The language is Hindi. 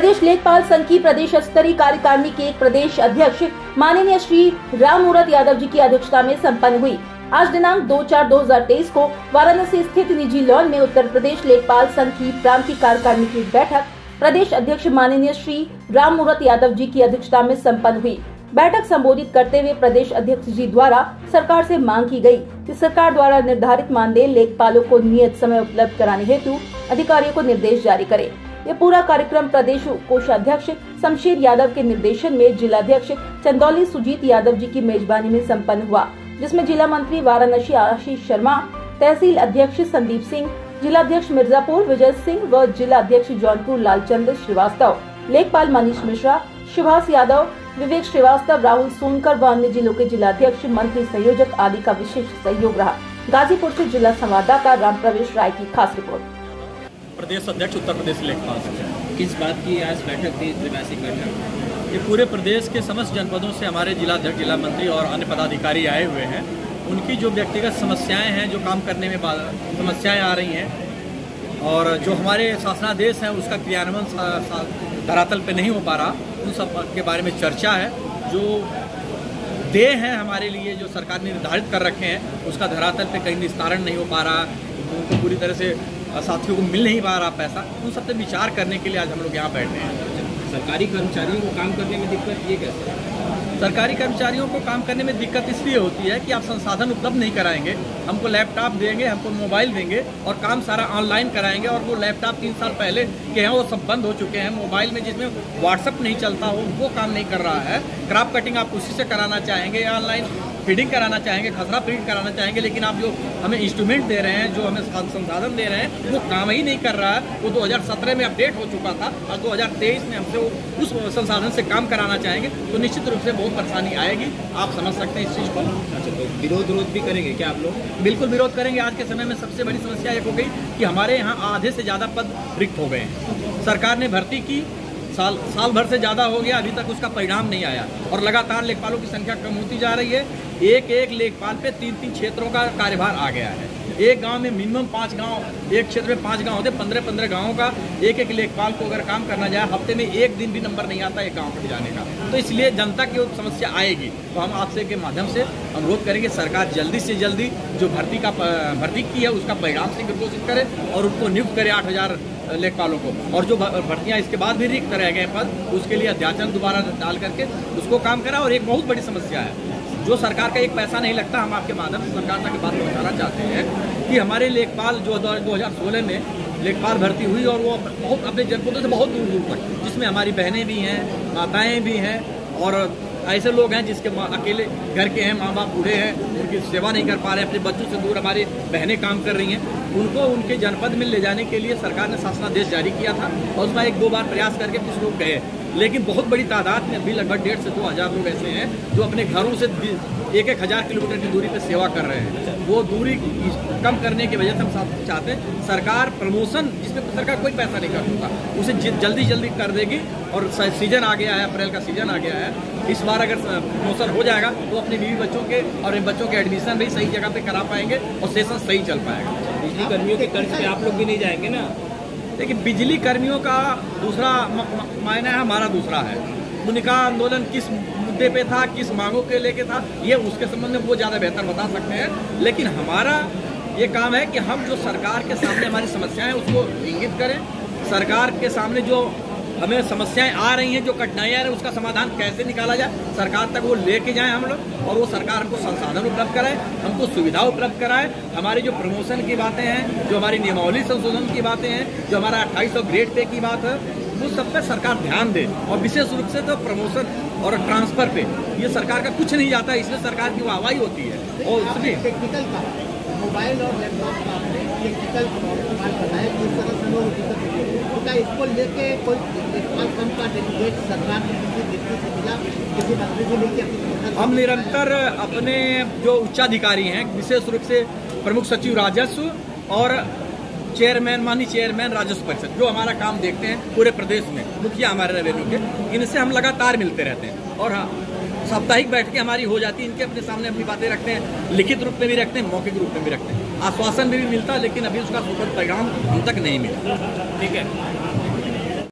प्रदेश लेखपाल संघ की प्रदेश स्तरीय कार्यकारिणी के एक प्रदेश अध्यक्ष माननीय श्री राममूरत यादव जी की अध्यक्षता में संपन्न हुई। आज दिनांक 2/4/2023 को वाराणसी स्थित निजी लॉन में उत्तर प्रदेश लेखपाल संघ की प्रांतीय कार्यकारिणी की बैठक प्रदेश अध्यक्ष माननीय श्री राममूरत यादव जी की अध्यक्षता में संपन्न हुई। बैठक संबोधित करते हुए प्रदेश अध्यक्ष जी द्वारा सरकार से मांग की गई कि सरकार द्वारा निर्धारित मानदेय लेखपालों को नियत समय उपलब्ध कराने हेतु अधिकारियों को निर्देश जारी करे। यह पूरा कार्यक्रम प्रदेश कोषाध्यक्ष शमशेर यादव के निर्देशन में जिलाध्यक्ष चंदौली सुजीत यादव जी की मेजबानी में संपन्न हुआ, जिसमें जिला मंत्री वाराणसी आशीष शर्मा, तहसील अध्यक्ष संदीप सिंह, जिलाध्यक्ष मिर्जापुर विजय सिंह व जिला अध्यक्ष जौनपुर लालचंद्र श्रीवास्तव, लेखपाल मनीष मिश्रा, सुभाष यादव, विवेक श्रीवास्तव, राहुल सोनकर व अन्य जिलों के जिलाध्यक्ष, मंत्री, संयोजक आदि का विशेष सहयोग रहा। गाजीपुर से जिला संवाददाता राम प्रवेश राय की खास रिपोर्ट। प्रदेश अध्यक्ष उत्तर प्रदेश लेखपाल संघ। किस बात की आज बैठक थी, द्विमासिक बैठक? ये पूरे प्रदेश के समस्त जनपदों से हमारे जिलाध्यक्ष, जिला मंत्री और अन्य पदाधिकारी आए हुए हैं। उनकी जो व्यक्तिगत समस्याएं हैं, जो काम करने में समस्याएं आ रही हैं और जो हमारे शासनादेश हैं उसका क्रियान्वयन धरातल पे नहीं हो पा रहा, उन सब के बारे में चर्चा है। जो देय हैं हमारे लिए, जो सरकार ने निर्धारित कर रखे हैं, उसका धरातल पे कहीं निस्तारण नहीं हो पा रहा, उनको पूरी तरह से साथियों को मिल नहीं पा रहा पैसा, उन सब पे विचार करने के लिए आज हम लोग यहाँ बैठे हैं। सरकारी कर्मचारियों को काम करने में दिक्कत ये कैसे है? सरकारी कर्मचारियों को काम करने में दिक्कत इसलिए होती है कि आप संसाधन उपलब्ध नहीं कराएंगे, हमको लैपटॉप देंगे, हमको मोबाइल देंगे और काम सारा ऑनलाइन कराएंगे, और वो लैपटॉप 3 साल पहले के हैं वो सब बंद हो चुके हैं। मोबाइल में जिसमें व्हाट्सअप नहीं चलता हो वो काम नहीं कर रहा है। क्रॉप कटिंग आप उसी से कराना चाहेंगे या ऑनलाइन फीडिंग कराना चाहेंगे, खसरा प्रिंट कराना चाहेंगे, लेकिन आप जो हमें इंस्ट्रूमेंट दे रहे हैं, जो हमें संसाधन दे रहे हैं, वो काम ही नहीं कर रहा है। वो 2017 में अपडेट हो चुका था और 2023 में हमसे वो उस संसाधन से काम कराना चाहेंगे तो निश्चित रूप से बहुत परेशानी आएगी। आप समझ सकते हैं इस चीज़ को। अच्छा, तो विरोध भी करेंगे क्या आप लोग? बिल्कुल विरोध करेंगे। आज के समय में सबसे बड़ी समस्या एक हो गई कि हमारे यहाँ आधे से ज़्यादा पद रिक्त हो गए हैं। सरकार ने भर्ती की, साल भर से ज़्यादा हो गया, अभी तक उसका परिणाम नहीं आया और लगातार लेखपालों की संख्या कम होती जा रही है। एक लेखपाल पे 3 क्षेत्रों का कार्यभार आ गया है। एक गांव में मिनिमम 5 गांव, एक क्षेत्र में 5 गांव होते, 15 गांवों का एक लेखपाल को अगर काम करना जाए, हफ्ते में एक दिन भी नंबर नहीं आता एक गांव पर जाने का। तो इसलिए जनता की समस्या आएगी। तो हम आपसे के माध्यम से अनुरोध करेंगे सरकार जल्दी से जल्दी जो भर्ती की है उसका परिणाम से घोषित करे और उनको नियुक्त करे 8000 लेखपालों को, और जो भर्तियां इसके बाद भी रिक्त रह गए पद, उसके लिए अध्याचन दोबारा डाल करके उसको काम करा। और एक बहुत बड़ी समस्या है, जो सरकार का एक पैसा नहीं लगता, हम आपके माध्यम से सरकार तक बात पहुँचाना चाहते हैं कि हमारे लेखपाल जो 2016 में लेखपाल भर्ती हुई और वो बहुत अपने जनपदों से बहुत दूर तक, जिसमें हमारी बहनें भी हैं, माताएँ भी हैं और ऐसे लोग हैं जिसके अकेले घर के हैं, माँ बाप बूढ़े हैं, उनकी सेवा नहीं कर पा रहे हैं, अपने बच्चों से दूर हमारी बहनें काम कर रही हैं, उनको उनके जनपद में ले जाने के लिए सरकार ने शासनादेश जारी किया था और उसमें 1-2 बार प्रयास करके कुछ लोग गए, लेकिन बहुत बड़ी तादाद में अभी लगभग 1.5 से 2 हज़ार लोग ऐसे हैं जो अपने घरों से 1-1 हज़ार किलोमीटर की दूरी पर सेवा कर रहे हैं। वो दूरी कम करने की वजह से हम चाहते हैं सरकार प्रमोशन, जिसमें सरकार कोई पैसा नहीं कर सकता, उसे जल्दी कर देगी। और सीजन आ गया है, अप्रैल का सीजन आ गया है, इस बार अगर प्रमोशन हो जाएगा तो अपने बीवी बच्चों के और बच्चों के एडमिशन भी सही जगह पे करा पाएंगे और सेशन सही चल पाएगा। बिजली कर्मियों के कर्ज पे आप लोग भी नहीं जाएंगे ना? देखिए, बिजली कर्मियों का दूसरा मायना है, हमारा दूसरा है। उनका आंदोलन किस मुद्दे पे था, किस मांगों के लेके था, ये उसके संबंध में वो ज़्यादा बेहतर बता सकते हैं। लेकिन हमारा ये काम है कि हम जो सरकार के सामने हमारी समस्याएं उसको इंगित करें, सरकार के सामने जो हमें समस्याएं आ रही हैं, जो कठिनाइयाँ आ रही हैं, उसका समाधान कैसे निकाला जाए, सरकार तक वो लेके जाएं हम लोग, और वो सरकार हमको संसाधन उपलब्ध कराए, हमको सुविधा उपलब्ध कराए। हमारी जो प्रमोशन की बातें हैं, जो हमारी नियमावली संशोधन की बातें हैं, जो हमारा 2800 ग्रेड पे की बात है, वो सब पे सरकार ध्यान दे। और विशेष रूप से तो प्रमोशन और ट्रांसफर पे ये सरकार का कुछ नहीं जाता, इसमें सरकार की वाहवाही होती है। और उसमें टेक्निकल का मोबाइल और लैपटॉप का टेक्निकल बताया कि इस तरह से लोग दिक्कत होती है, तो क्या इसको लेके कोई लेखपाल का डेलीगेट सरकार के किसी व्यक्ति से मिला, किसी मंत्री से मिलकर? हम निरंतर अपने जो उच्चाधिकारी हैं, विशेष रूप से प्रमुख सचिव राजस्व और माननीय चेयरमैन राजस्व परिषद, जो हमारा काम देखते हैं पूरे प्रदेश में, मुखिया हमारे रेवेन्यू के, इनसे हम लगातार मिलते रहते हैं। और हाँ, साप्ताहिक बैठकें हमारी हो जाती है, इनके अपने सामने अपनी बातें रखते हैं, लिखित रूप में भी रखते हैं, मौखिक रूप में भी रखते हैं। आश्वासन भी मिलता है, लेकिन अभी उसका सुखद परिणाम हम तक नहीं मिला। ठीक है।